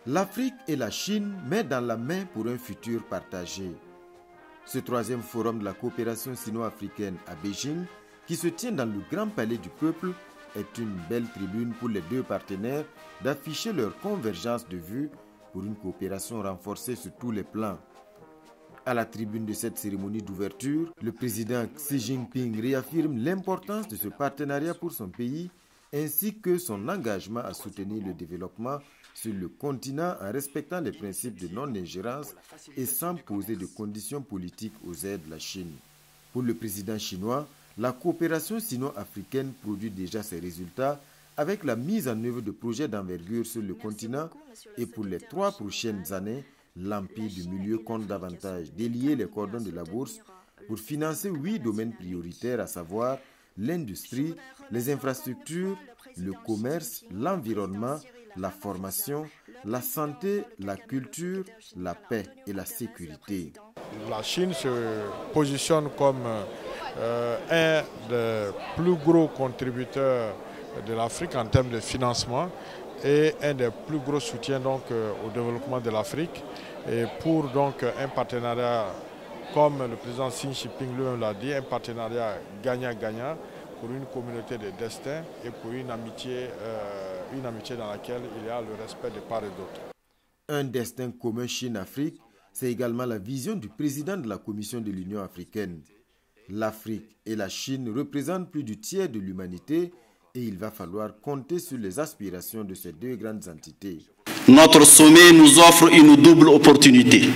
L'Afrique et la Chine mettent dans la main pour un futur partagé. Ce troisième forum de la coopération sino-africaine à Beijing, qui se tient dans le Grand Palais du Peuple, est une belle tribune pour les deux partenaires d'afficher leur convergence de vues pour une coopération renforcée sur tous les plans. À la tribune de cette cérémonie d'ouverture, le président Xi Jinping réaffirme l'importance de ce partenariat pour son pays ainsi que son engagement à soutenir le développement sur le continent en respectant les principes de non-ingérence et sans poser de conditions politiques aux aides de la Chine. Pour le président chinois, la coopération sino-africaine produit déjà ses résultats avec la mise en œuvre de projets d'envergure sur le continent et pour les 3 prochaines années, l'Empire du Milieu compte davantage délier les cordons de la bourse pour financer 8 domaines prioritaires, à savoir l'industrie, les infrastructures, le commerce, l'environnement, la formation, la santé, la culture, la paix et la sécurité. La Chine se positionne comme un des plus gros contributeurs de l'Afrique en termes de financement et un des plus gros soutiens donc, au développement de l'Afrique. Et pour donc, un partenariat, comme le président Xi Jinping lui-même l'a dit, un partenariat gagnant-gagnant pour une communauté de destin et pour une amitié dans laquelle il y a le respect de part et d'autre. Un destin commun Chine-Afrique, c'est également la vision du président de la Commission de l'Union africaine. L'Afrique et la Chine représentent plus du tiers de l'humanité et il va falloir compter sur les aspirations de ces deux grandes entités. Notre sommet nous offre une double opportunité.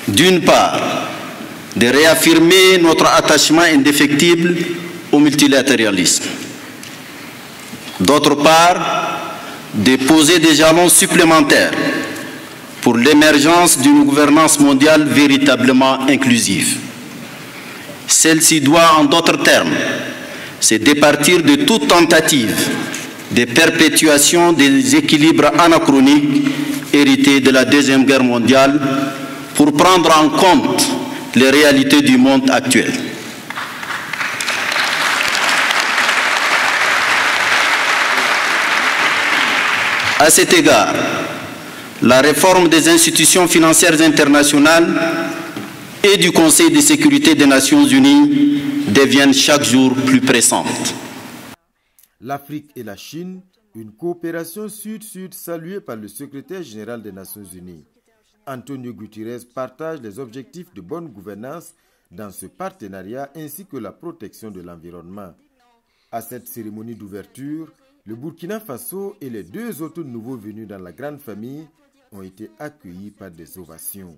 D'une part, de réaffirmer notre attachement indéfectible au multilatéralisme. D'autre part, de poser des jalons supplémentaires pour l'émergence d'une gouvernance mondiale véritablement inclusive. Celle-ci doit, en d'autres termes, se départir de toute tentative de perpétuation des équilibres anachroniques hérités de la Deuxième Guerre mondiale pour prendre en compte les réalités du monde actuel. À cet égard, la réforme des institutions financières internationales et du Conseil de sécurité des Nations Unies deviennent chaque jour plus pressantes. L'Afrique et la Chine, une coopération sud-sud saluée par le secrétaire général des Nations Unies. Antonio Guterres partage les objectifs de bonne gouvernance dans ce partenariat ainsi que la protection de l'environnement. À cette cérémonie d'ouverture, le Burkina Faso et les 2 autres nouveaux venus dans la grande famille ont été accueillis par des ovations.